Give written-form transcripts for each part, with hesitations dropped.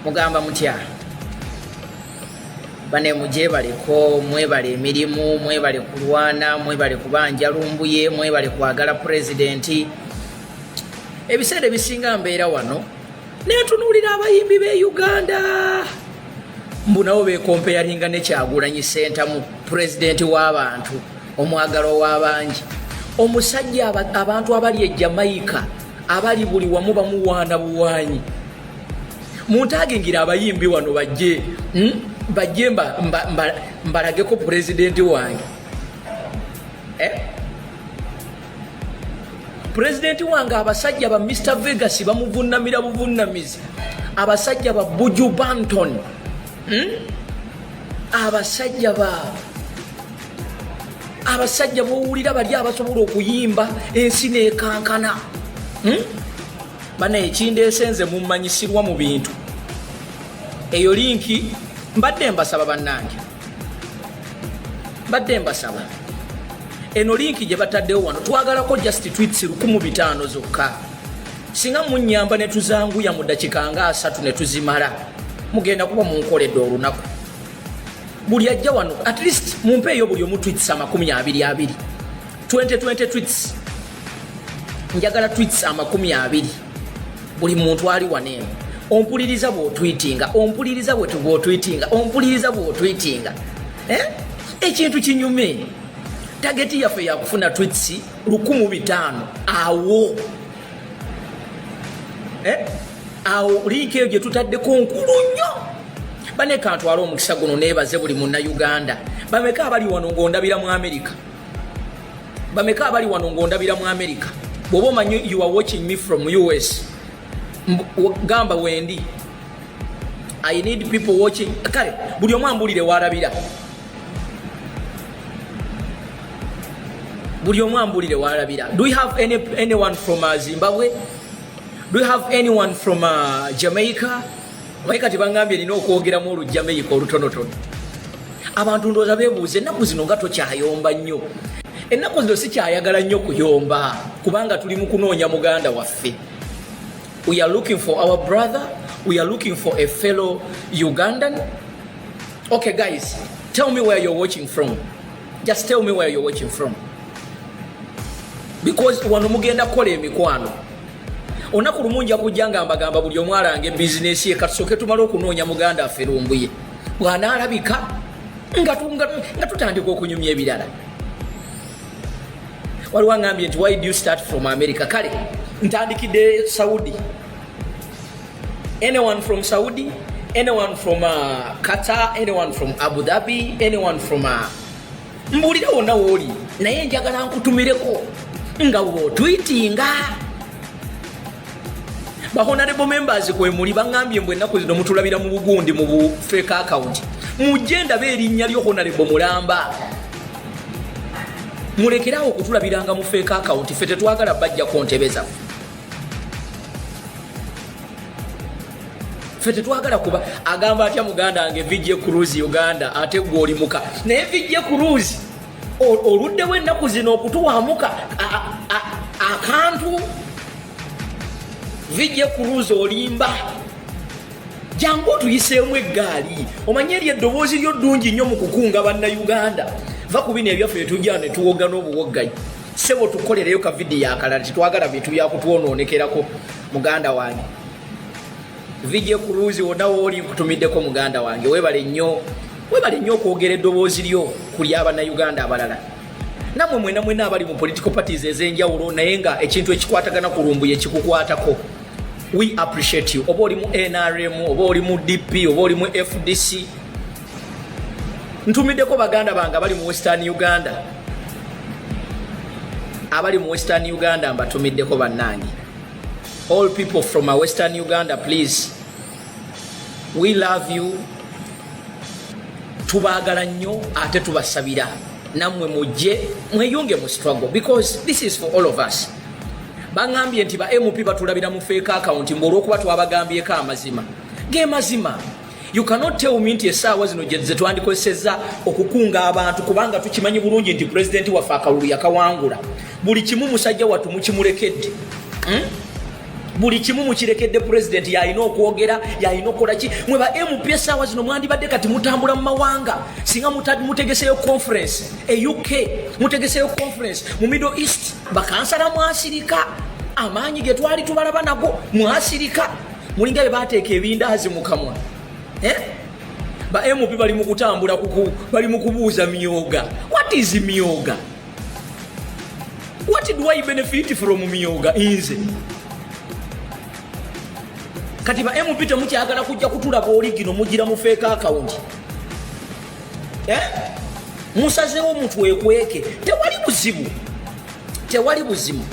mugamba mutya bane muje baliko mwebale emirimu mwebale kulwana mwebale kubanja lumbuye mwebale kwagala presidenti ebiseera bisinga mbeera wano netunuulira abayimbi be Uganda mbunawo bekompeyaringa ne Kyagulanyi Center mu presidenti w'abantu omwagalo w'abangi omusajja abantu abali e Jamaica abali buli wamu bamuwaana buwaanyi muntagingira abayimbi wano bajje bajje mbalageko presidenti wange presidenti wange abasajja ba Mr Vegas bamuvunamira buvunamizi abasajja ba Buju Banton abasajja bowulira bali abasobola okuyimba ensi nekankana bana ekindeesenze mumanyisirwa mu bintu eyo linki mbadde mbasaba bannange mbadde mbasaba eno linki gye bataddewo wano twagalako just tweets 1500 zokka singa munyamba ne tuzanguya mu dakika nga 3 ne tuzimala mugenda kuba munkoledde olunaku buli ajja wano at least mumpeeyo buli omu tweets 20 20 tweets njagala tweets 20 buli muntu ali waneeno ompuliriza bw'otweetinga ompuliriza bw'otweetinga ompuliriza bw'otweetinga ekintu kinyume tageti yaffe yakufuna tweets 1500 awo linki eyo gye tutaddeko nkulu nnyo baneka ntwala omukisa guno neebaze buli munna Uganda bameka abali wano ng'ondabira mu America bameka abali wano ng'ondabira mu America bw'oba omanyi you are watching me from US gamba wendi I need people watching kale buli omu ambulire walabira buli omu ambulire walabira do you have anyone from Zimbabwe do you have anyone from Jamaica Maika tibangambye nina okwogeramu olujamaica olutonotono abantu ndooza beebuuza ennaku zino nga tokyayomba nnyo ennaku zino sikyayagala nnyo kuyomba kubanga tuli mu kunoonya muganda waffe. We are looking for our brother, we are looking for a fellow Ugandan. Okay guys, tell me where you're watching from. Just tell me where you're watching from, because wano mugenda kukola emikwano onaku lumunja kujjanga mbagamba buli omwalange business ye katusoke tumala okunoonya muganda affe lumbuye bwana alabika nga tutandika okunyumya ebirala. Waliwo ngambye nti why do you start from America? Kale ntandikidde Saudi. Anyone from Saudi? Anyone from Qatar? Anyone from Abu Dhabi? Anyone from mbulira wonna wooli naye njagala nkutumireko nga bw'otweetinga. Honorable members kwe muli bangambye mbwe ennaku zino mutulabira mu bugundi mu fake account mujje ndabe erinnya lyo Honorable Mulamba mulekerawo okutulabiranga mu fake account ffe tetwagala bajja kontebeza ffe tetwagala kuba agamba atya muganda wange vijje cruise Uganda ate gwoli muka naye vijje cruise oluddewo ennaku zino okutuwamuka akantu vijje cruise olimba jangu tuyiseemu eggaali omanye eri eddoboozi lyo ddungi nnyo mu kukunga bannayuganda va ku bino ebyaffe tujja ne tuwoga n'obuwoggayi sebo tukolereyo ka vidiyo akalala titwagala bintu byakutwonoonekerako muganda wange. Vijje cruise wonna wooli nkutumiddeko muganda wange webale nnyo okwogera eddoboozi lyo kuli abannayuganda abalala namwe mwena abali mu political parties ez'enjawulo naye nga ekintu ekikwatagana ku lumbuye kikukwatako. We appreciate you. Oba oli mu NRM, oba oli mu DP, oba oli mu FDC. Ntumiddeko baganda bange abali mu Western Uganda. Abali mu Western Uganda mbatumiddeko bannange. All people from Western Uganda, please. We love you. Tubaagala nnyo ate tubasabira. Namwe mujje mweyunge mu struggle because this is for all of us. Bangambye nti ba MP batulabira mu fake account mbolokuba twabagambyeko amazima ge mazima. You cannot tell me nti esaawa zino gye twandikosezza okukunga abantu kubanga tukimanyi bulungi nti president waffe akalulu yakawangula buli kimu musajja wattu mukimulekedde buli kimu mukirekedde president yalina okwogera, yalina okola ki. Mwe ba MP sawa zino mwandibadde kati mutambula mu mawanga, singa mutegeseyo conference e UK, mutegeseyo conference mu Middle East, bakansala mwasirika, amaanyi ge twali tubalaba nago mwasirika, mulinga bebateeka ebindaazi mu kamwa. Ba MP bali mu kutambula bali mu kubuuza myoga. What is myoga? What do I benefit from myoga inze? Kati ba MP temukyagala kujja kutulaba oligino mugira mu fake account. Musazewo omuntu wekweke. Tewali buzibu. Tewali buzibu.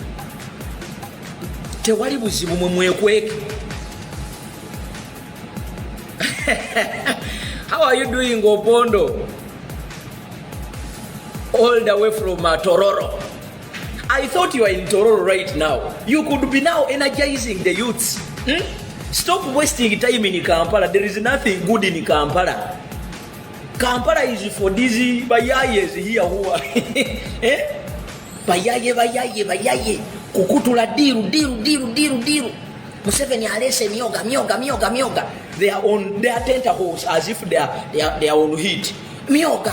Tewali buzibu mwe mwekweke. How are you doing, Opondo? All the way from Tororo. I thought you were in Tororo right now. You could be now energizing the youths. Stop wasting time in Kampala. There is nothing good in Kampala. Kampala is for these bayayes here who are bayaye. Kukutula diru. Museveni alese myoga. They are on their tentacles as if they are on heat. Myoga.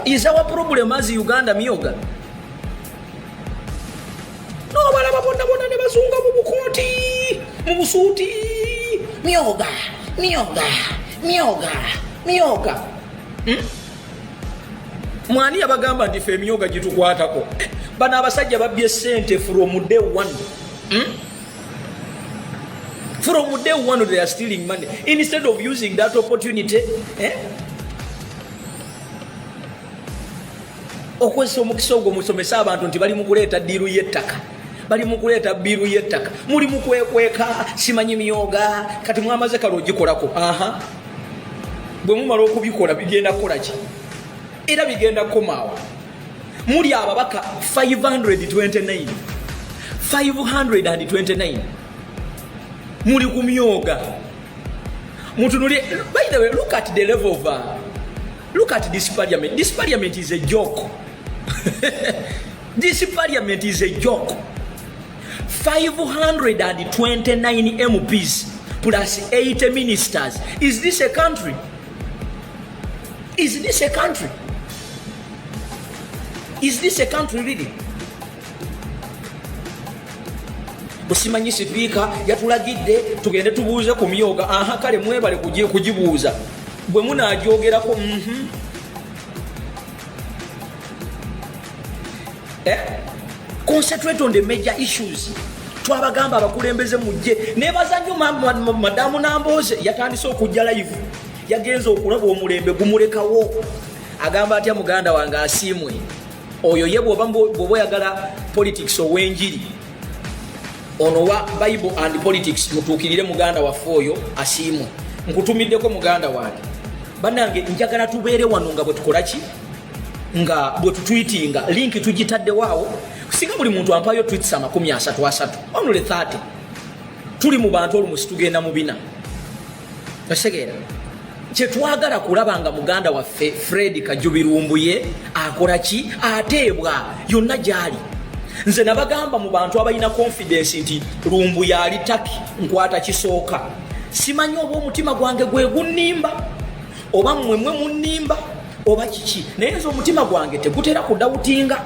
Is our problem as Uganda myoga? No, balababona ne bazunga mu bukoti, mu busuti. Myoga. Mwani abagamba ndi fe myoga gitukwatako. Bana abasajja babye sente from day one. From day one they are stealing money. Instead of using that opportunity, okwesa omukisa ogwo musomesa abantu nti bali mu kuleeta diiru y'ettaka, bali mu kuleeta biiru y'ettaka, muli mu kwekweka simanyi myoga, kati mwamaze kale ogikolako. Bwe mumala okubikola bigenda kukola ki? Era bigenda kukomaawa. Muli ababaka 529 muli ku myoga. Mutunulye. By the way, look at the level of look at this parliament. This parliament is a joke. This parliament is a joke. 529 MPs plus 80 ministers. Is this a country? Is this a country? Is this a country really? Busimanyi sipika yatulagidde tugende tubuuze ku myoga. Kale mwebale kugibuuza. Bwe munaajogerako concentrate on the major issues. Twabagamba abakulembeze mujje. Nebaza nnyo madamu Nambooze yatandise okujja live. Yagenze okulaba omulembe gumulekawo. Agamba atya muganda wange asiimwe. Oyo ye bw'oba yagala politics ow'enjiri. Ono wa Bible and politics mutuukirire muganda waffe oyo asiimwe. Nkutumiddeko muganda wange. Bannange njagala tubeere wano nga bwe tukola ki? Nga bwe tutweetinga link tugitadde waawo. Singa buli muntu ampaayo tweets 33 only 30. Tuli mu bantu olumusi tugenda mu bina. Osegeera. Kye twagala kulaba nga muganda waffe Fred Kajubirumbuye akola ki? Ateebwa yonna gyali. Nze nabagamba mu bantu abalina confidence nti Lumbuye ali taki nkwata kisooka. Simanyi oba omutima gwange gwe gunnimba oba mmwe munnimba oba kiki. Naye nze omutima gwange tegutera kudawutinga.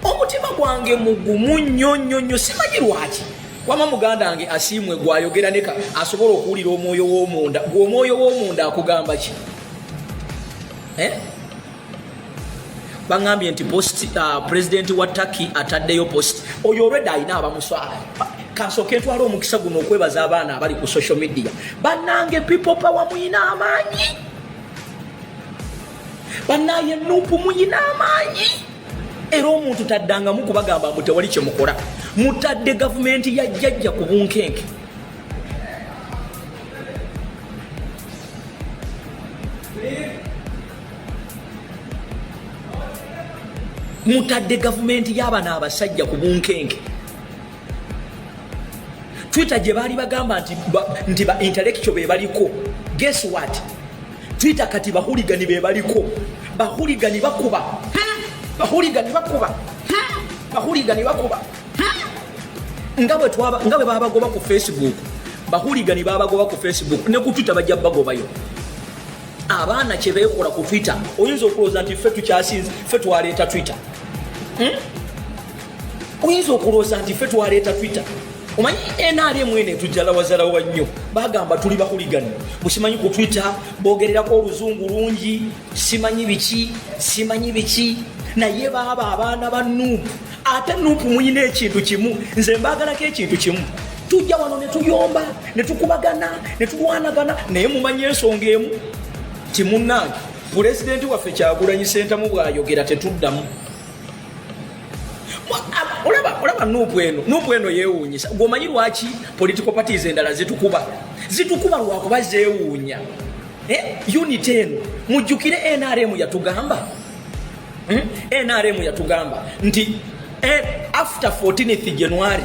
Omutima gwange mugumu nnyo. Simanyi lwaki. Wama muganda wange asiimwe gwayogera neka asobola okuwulira omwoyo w'omunda. Gw'omwoyo w'omunda akugamba ki? Bangambye nti post president wa Turkey ataddeyo post. Oyo already ayina abamuswa. Kansooke ntwala omukisa guno okwebaza abaana abali ku social media. Bannange people power muyina amaanyi. Bannaye Nuupu muyina amaanyi. Era omuntu taddanga mu kubagamba mbu tewali kye mukola. Mutadde gavumenti ya jjajja ku bunkenke. Mutadde gavumenti y'abana abasajja ku bunkenke. Twitter gye baali bagamba nti ba intellectual be baliko. Guess what? Twitter kati bahuligani be baliko. Bahuligani bakuba. Bahuligani bakuba. bahuligani bagoba nga bwe babagoba ku Facebook bahuligani babagoba ku Facebook ne ku Twitter bajja bagobayo abaana kye beekola ku Twitter oyinza okulooza nti ffe tukyasinze ffe twaleeta Twitter oyinza okulooza nti ffe twaleeta Twitter omanyi NRM mwene tujjala wazalawa nnyo bagamba tuli bahuligani musimanyi ku Twitter boogererako oluzungu lungi simanyi biki naye baaba abaana ba Nuupu ate Nuupu muyina ekintu kimu nze mbagalako ekintu kimu tujja wano ne tuyomba ne tukubagana ne tulwanagana naye mumanyi ensonga emu timunnange pulezidenti waffe Kyagulanyi Ssentamu bw'ayogera tetuddamu olaba Nuupu eno yeewuunyisa gwomanyi lwaki political parties endala zitukuba lwakuba zeewuunya unit eno mujjukire NRM yatugamba nti after 14th January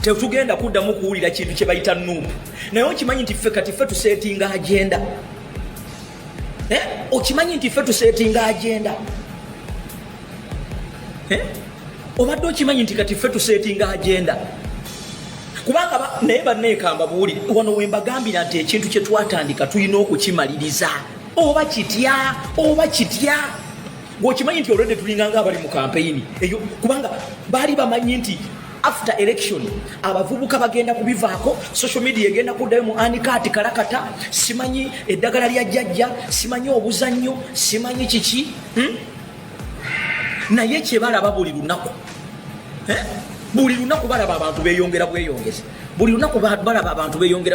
tetugenda kuddamu kuwulira kintu kye bayita Nuupu naye okimanyi nti ffe kati ffe tuseetinga agenda okimanyi nti ffe tuseetinga agenda obadde okimanyi nti kati ffe tuseetinga agenda kubanga naye banneekamba buwuli wano wembagambira nti ekintu kye twatandika tulina okukimaliriza oba kitya gwokimanyi nti olwedde tulinganga abali mu kampeyini eyo kubanga baali bamanyi nti after election abavubuka bagenda kubivaako social media egenda kuddayo mu anikati kalakata simanyi eddagala lya jjajja simanyi obuzannyo simanyi kiki naye kye balaba buli lunaku balaba abantu beeyongera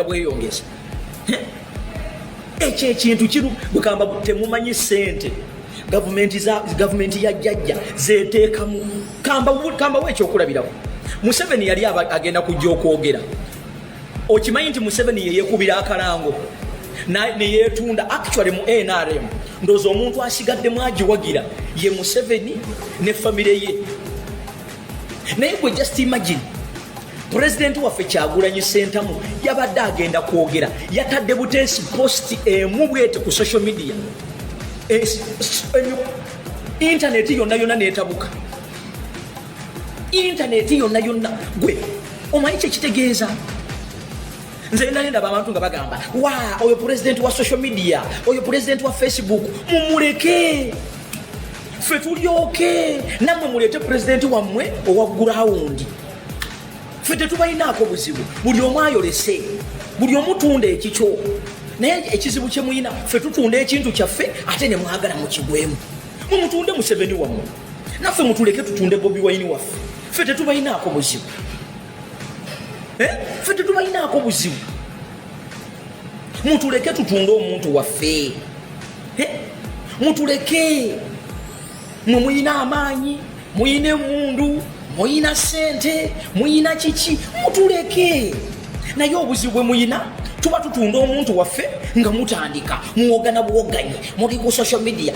bweyongeza ekyo ekintu kiru bukamba temumanyi ssente gavumenti ya jjajja zeteekamu kambawo ekyokulabirako Museveni yali agenda kujja okwogera okimanyi nti Museveni yeekubira akalango neyeetunda actually mu NRM ndoozi omuntu asigaddemu agiwagira ye Museveni ne famire ye naye gwe just imagine pulezidenti waffe Kyagulanyi Ssentamu yabadde agenda kwogera yatadde buteesi post emu bwete ku social media internet yonna neetabuka gwe omanyi kyekitegeeza nze ndaba abantu nga bagamba oyo pulezidenti wa social media oyo pulezidenti wa Facebook mumuleke ffe tulyoke nammwe muleete pulezidenti wammwe owa gurawundi ffe tetubalinaako buzibu buli omu ayolese buli omu tunda ekikyo naye ekizibu kye muyina ffe tutunda ekintu kyaffe ate ne mwagala mukigwemu mumutunde Museveni wammwe naffe mutuleke tutunde Bobi Wine waffe ffe tetubalinaako buzibu mutuleke tutunde omuntu waffe mutuleke mwe muyina amaanyi muyina emundu muyina ssente muyina kiki mutuleke naye obuzibu bwe muyina tuba tutunda omuntu waffe nga mutandika muwogana buwoganyi muli ku social media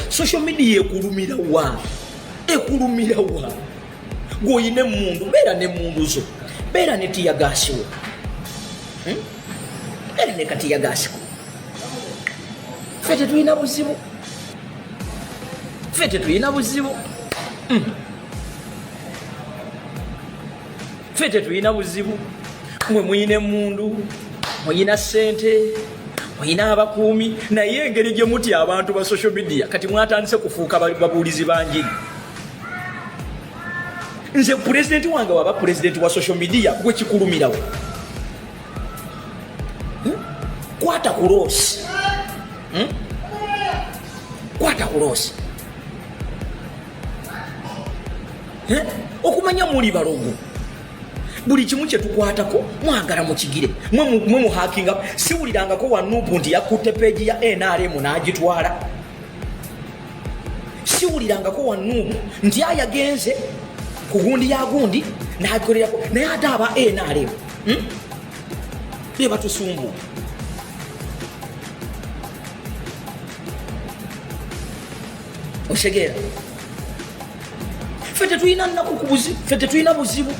ekulumira wa gwoyina emundu beera n'emundu zo beera ne tiyagaasi wo beera ne katiyagaasi ko ffe tetulina buzibu ffe tetulina buzibu mwe muyina emundu muyina ssente muyina abakuumi naye engeri gye muti abantu ba social media kati mwatandise kufuuka babuulizi banjiri nze pulezidenti wange waba pulezidenti wa social media gwe kikulumirawo kwata ku loosi okumanya muli balogo buli kimu kye tukwatako mwagala mukigire mwe muhakinga siwulirangako wa Nuupu nti yakutte peegi ya NRM n'agitwala siwulirangako wa Nuupu nti yagenze ku gundi ya gundi n'akolerako naye ate aba NRM be batusumbu osegeera ffe tetulina nnaku ku buzibu ffe tetulina buzibu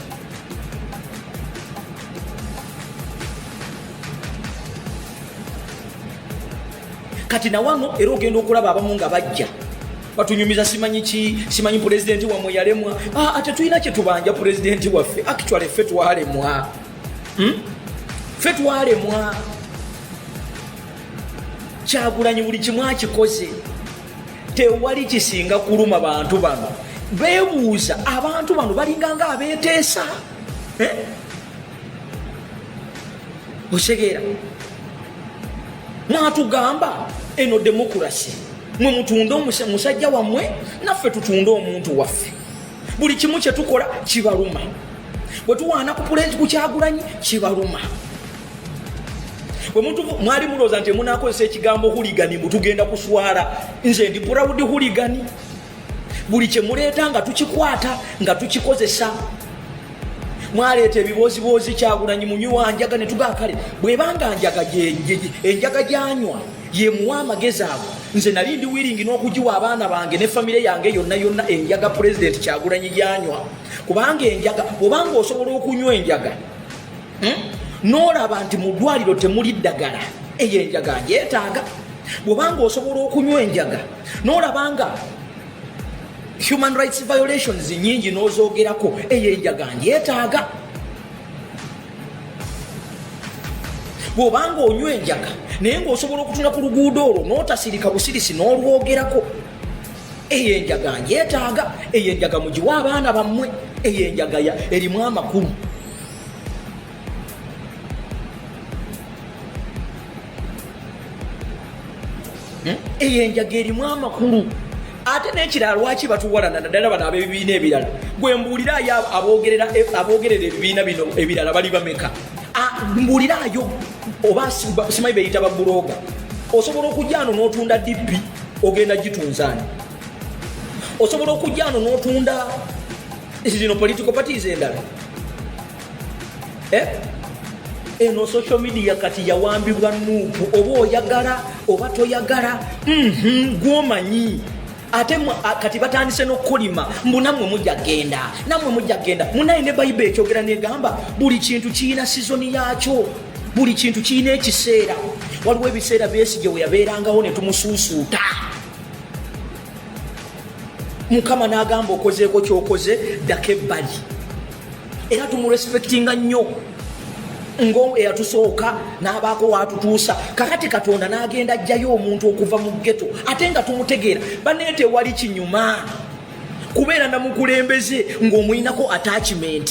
kati na wano era ogenda okulaba abamu nga bajja batunyumiza simanyi president wamwe yalemwa ate tulina kye tubanja president waffe actually ffe twalemwa ffe twalemwa Kyagulanyi buli kimu akikoze tewali kisinga kuluma bantu bano beebuuza abantu bano balinga nga abeeteesa osegeera mwatugamba eno demokrasi mwe mutunda omusajja wammwe naffe tutunda omuntu waffe buli kimu kye tukola kibaluma bwe tuwaana ku Kyagulanyi kibaluma bwe muntu mwali mulooza nti munaakozesa ekigambo huligani mutugenda kuswala nze ndi proud huligani buli kye muleeta nga tukikwata nga tukikozesa mwaleeta ebiboozibozi Kyagulanyi munywa njaga ne tugakale bwebanga njaga enjaga gyanywa yemuwa amagezi ago nze nali ndi wiringi n'okugiwa abaana bange ne famire yange yonna enjaga president Kyagulanyi gyanywa kubanga enjaga obanga osobola okunywa enjaga n'olaba nti mu ddwaliro temuli ddagala eyo enjaga njeetaaga bwobanga osobola okunywa enjaga n'olabanga human rights violations nyingi n'ozoogerako eyo enjaga njeetaaga bwobanga onywa enjaga naye ng'osobola okutunda ku luguudo olwo n'otasirika busirisi n'olwogerako eyo enjaga njeetaaga eyo enjaga mugiwa abaana bammwe eyo enjaga erimu amakulu eyo enjaga erimu amakulu ate n'ekirala lwaki batuwalana naddala bano ab'ebibiina ebirala gwe mbuulirayo aboogerera ebibiina bino ebirala bali bameka mbuulirayo oba simanyi beyita babuloga osobola okujja ano n'otunda dipi ogenda gitunzaani osobola okujja ano n'otunda zino political parties endala eno social media kati yawambibwa nuupu oba oyagala oba toyagala gwomanyi ate kati batandise n'okulima mbu nammwe mujja genda munaye ne bayibuli ekyogera negamba buli kintu kirina sizoni yaakyo buli kintu kirina ekiseera waliwo ebiseera Besigye we yabeerangawo ne tumusuusuuta Mukama n'agamba okozeeko kyokoze ddako ebbali era tumurespectinga nnyo ngo eyatusooka n'abaako watutuusa kakati Katonda n'agenda ajjayo omuntu okuva mu ghetto ate nga tumutegeera baneete wali kinyuma kubeera namukulembeze ng'omuyinako attachment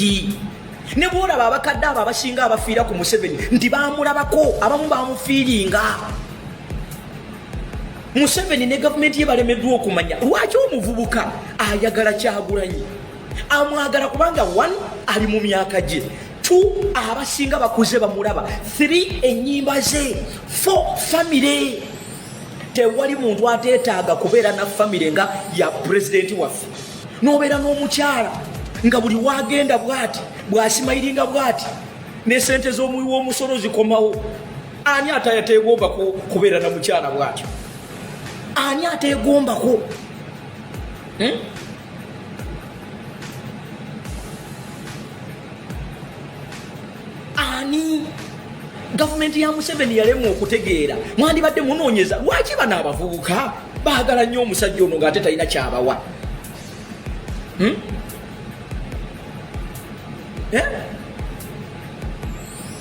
ne bwolaba abakadde abo abasinga abafiira ku Museveni nti baamulabako abamu baamufiiringa Museveni ne gavumenti ye balemeddwa okumanya lwaki omuvubuka ayagala Kyagulanyi amwagala kubanga 1 ali mu myaka gye 2 abasinga bakuze bamulaba 3 ennyimba ze 4 family tewali muntu ateetaaga kubeera na family nga ya president waffe n'obeera n'omukyala nga buli wagenda bwati bwasimayiringa bwati ne sente z'omuwi w'omusolo zikomawo ani atayateegombako kubeera na mukyala bwatyo ani ateegombako ani gavumenti ya Museveni yalemwa okutegeera mwandibadde munoonyeza lwaki bano abavubuka baagala nnyo omusajja ono ng'ate talina kyabawa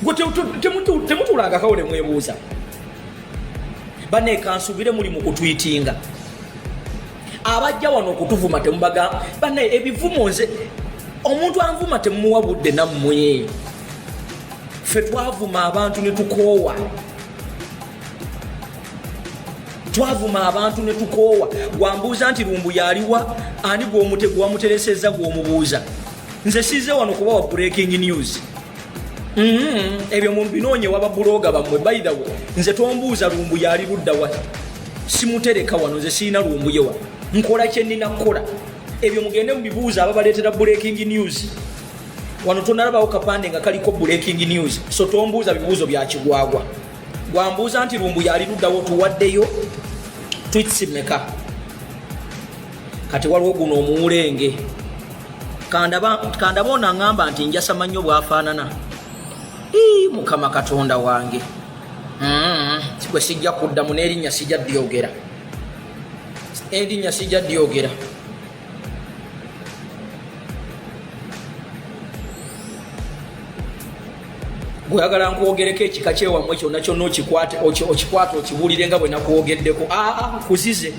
gwe temutulanga kawole mwebuuza baneekansubire muli mu kutwitinga abajja wano okutuvuma temubagamba bane ebivumo nze omuntu anvuma temumuwa budde nammwe ffe twavuma abantu ne tukoowa wambuuza nti lumbu yaliwa ani gwamuteresezza gw'omubuuza nze size wano kuba wa breaking news ebyo mubinoonye waba buloga bammwe by the way nze tombuuza lumbu yali ludda wa simutereka wano nze siina lumbu ye wano nkola kye nnina kukola ebyo mugende mubibuuza ababaleetera breaking news wano tonalabawo kapande nga kaliko breaking news so tombuuza bibuuzo bya kigwagwa gwambuuza nti lumbu yali luddawo tuwaddeyo tweets meka kati waliwo guno omuwulenge kandaba ono aŋŋamba nti njasama nnyo bwafaanana Mukama Katonda wange gwe sijja kuddamu n'erinnya sijja lyogera erinnya sijja dyogera. Bweyagala nkwogereko ekika kyewammwe kyonna kyonna okikwate okibuulire nga bwe nakwogeddeko. Kuzize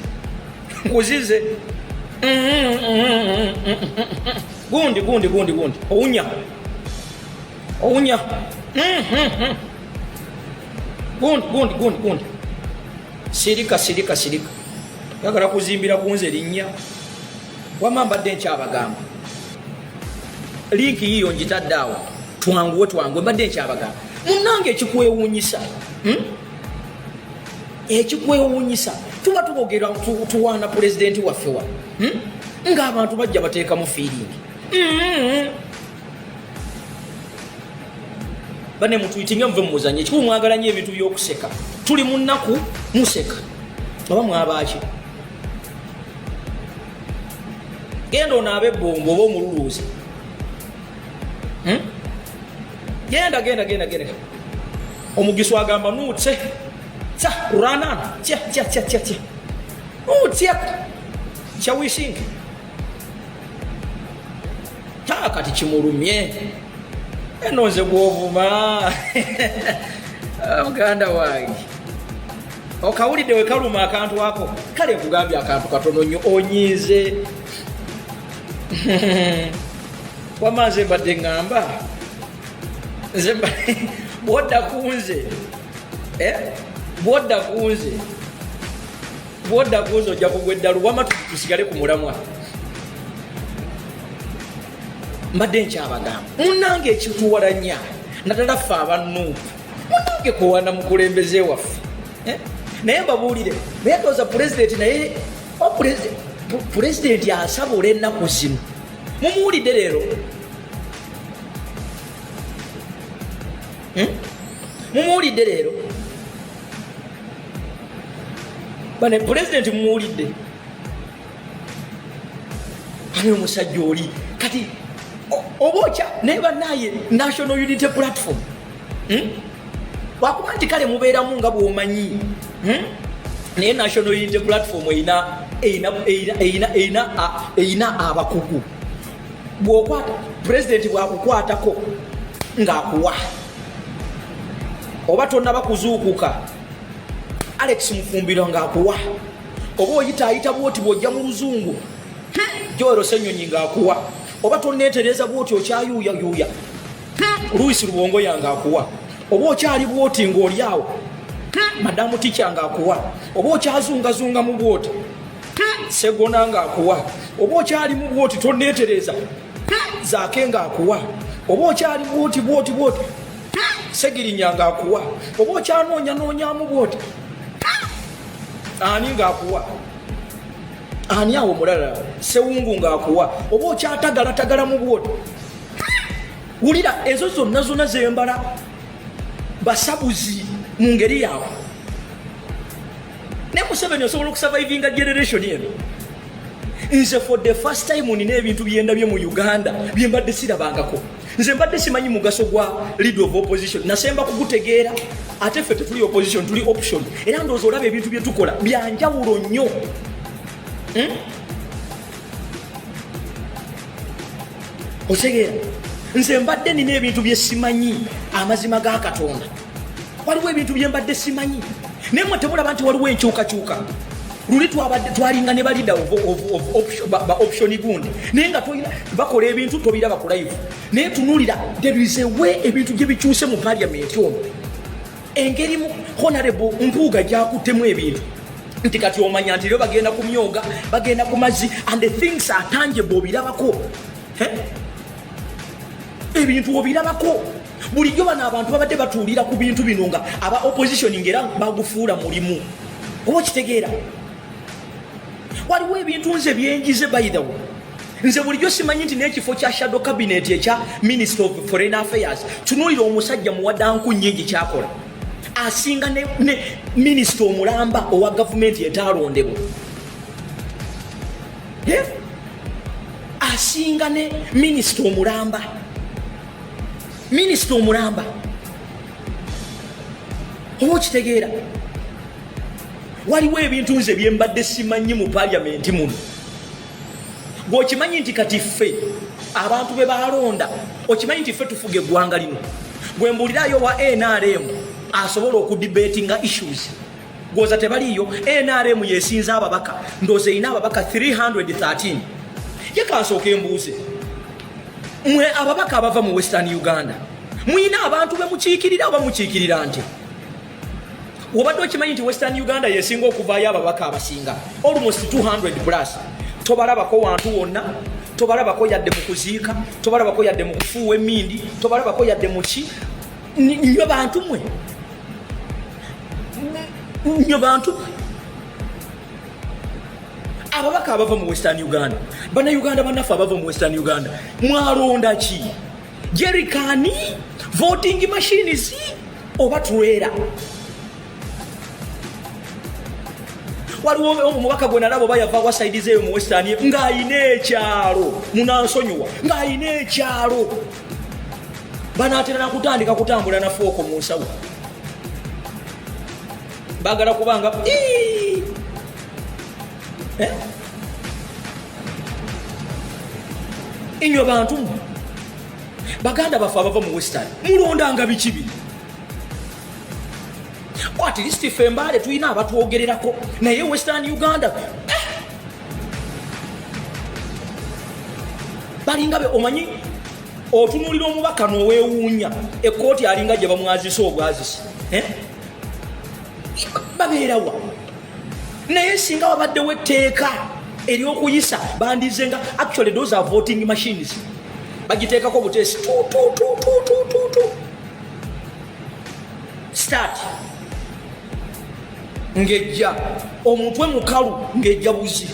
gundi owunya gundi sirika yagala kuzimbira kunze linnya wamma mbadde nkyabagamba linki yiyo njitadde awo twanguwe mbadde nkyabagamba munnange ekikwewuunyisa ekikwewuunyisa tuba tubogera tuwaana pulezidenti waffe wa ng'abantu bajja bateekamu fiiringi bane mutwitinga muve mumuzanye ekikubu mwagala nnyo ebintu by'okuseka tuli mu nnaku museka oba mwabaki genda onaabe ebbombo oba omululuuzi genda omugisu agamba nuutse ranana nuutya kyawisinga kati kimulumye eno nze gwovuma muganda wange okawulidde we kaluma akantu ako kale kugambye akantu katono nnyo onyiize wama nze mbadde ŋŋamba nze bwodda kunze ojja kugweddalu wama tusigale ku mulamwa. Mbadde nkyabagamba munnange ekituwalanya naddala ffe abannuupu munnange kowana mukulembeze waffe naye mbabuulire nayetooza pulezidenti naye pulezidenti asabula ennaku zino mumuwulidde leero mumuwulidde leero bane pulezidenti mumuwulidde ani omusajja oli kati obocha neba naye National Unity Platform wakuba nti kale mubeeramu nga bw'omanyi naye National Unity Platform eyina abakugu bw'okwata pulezidenti bwakukwatako ng'akuwa oba tonna bakuzuukuka Alex Mufumbiro ng'akuwa oba oyitaayita bwoti bw'ojja mu luzungu Joero Ssenyonyi ng'akuwa oba toneetereza bwoti okyayuuyayuuya Louis Rubongo yange akuwa oba okyali bwoti ng'oli awo Madamu Ticha ng'akuwa oba okyazungazunga mu bwoti Segona ng'akuwa oba okyali mu bwoti toneetereza Zaake ng'akuwa oba okyali bwoti Segirinya ng'akuwa oba okyanoonya bwoti ani ng'akuwa ani awo mulala Sewungu ng'akuwa oba okyatagala mu bwoti wulira ezo zonna zembala basabuzi mu ngeri yaabwe ne Museveni osobola okusurvivinga generation eno nze for the first time nina ebintu byendabye mu Uganda byembadde sirabangako nze mbadde simanyi mugaso gwa leader of opposition nasemba kugutegeera ate ffe tetuli opposition tuli option era ndowooza olaba ebintu bye tukola byanjawulo nnyo otegeera nze mbadde nina ebintu bye simanyi amazima ga Katonda waliwo ebintu bye mbadde simanyi naye mwe temulaba nti waliwo enkyukakyuka luli twalinga ne balida ba option gundi naye nga bakola ebintu tobiraba ku live naye tunulira there is a way ebintu gye bikyuse mu parliament ono engeri mu honorable Mpuuga gyakutemu ebintu nti kati omanya nti lyo bagenda ku myoga bagenda ku mazzi and the things are tangible obirabako ebintu obirabako bulijjo bano abantu babadde batuulira ku bintu bino nga aba opposition ngera bagufuula mulimu oba kitegeera waliwo ebintu nze byenjize by the way nze bulijjo simanyi nti n'ekifo kya shadow cabinet ekya Minister of Foreign Affairs tunulira omusajja muwadanku nnyingi kyakola asinga ne Minister omulamba owa gavumenti etaalondebwa asinga ne Minister omulamba oba okitegeera waliwo ebintu nze byembadde simanyi mu parliament muno gwokimanyi nti kati ffe abantu be balonda okimanyi nti ffe tufuga eggwanga lino gwe mbuulirayo wa NRM asobola okudibatinga issues gwoza tebaliyo. NRM yesinza ababaka ndoze ina ababaka 313 yekansooka embuuze mwe ababaka abava mu Western Uganda mwina abantu be mukiikirira oba mukiikirira nti obadde okimanyi nti Western Uganda yesinga okuvaayo ababaka abasinga almost 200 plus. Tobalabako wantu wonna, tobalabako yadde mu kuziika, tobalabako yadde mu kufuuwa emmindi, tobalabako yadde mu ki. Nnyo bantu mwe, nnyo bantu mwe. Ababaka abava mu Western Uganda, bannayuganda bannaffe abava mu Western Uganda, mwalonda ki? Jerikani, voting machines oba twera? Waliwo omubaka gwe nalabo bayava wa side zeyo mu Western ng'ayina ekyalo munansonyiwa ng'ayina ekyalo banaatera nakutandika kutambula na fooko mu nsawo bagala kubanga inyo bantu baganda bafe abava mu Western mulondanga bikibi at least ffe Mbale tulina abatwogererako naye Western Uganda balinga be omanyi otunulira omubaka n'oweewuunya ekkooti alinga gye bamwazisa obwazisi babeerawa naye singa wabaddewo etteeka ery'okuyisa bandizenga actually those are voting machines bagiteekako obuteesi start ngejja omutwe mukalu ngejja buzi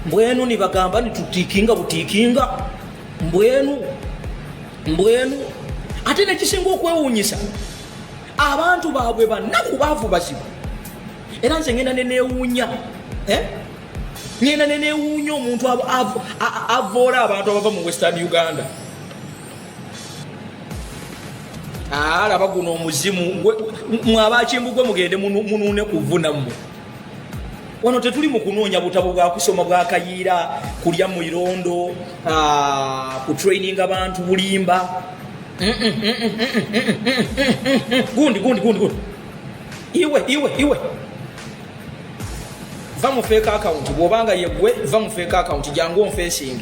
mbwenu nibagamba nitutiikinga butiikinga mbwenu ate nekisinga okwewuunyisa abantu baabwe bannaku baavu bazibu era nze ngenda neneewuunya ngenda neneewuunya omuntu avoola abantu abava mu Western Uganda. Alaba guno omuzimu mwabakimbugwe mugende munuune kuvuna mmwe wano tetuli mu kunoonya butabo bwa kusoma bwa kayiira kulya mu irondo ku training abantu bulimba gundi iwe va mu fake account bw'obanga yegwe va mu fake account jangu onfacing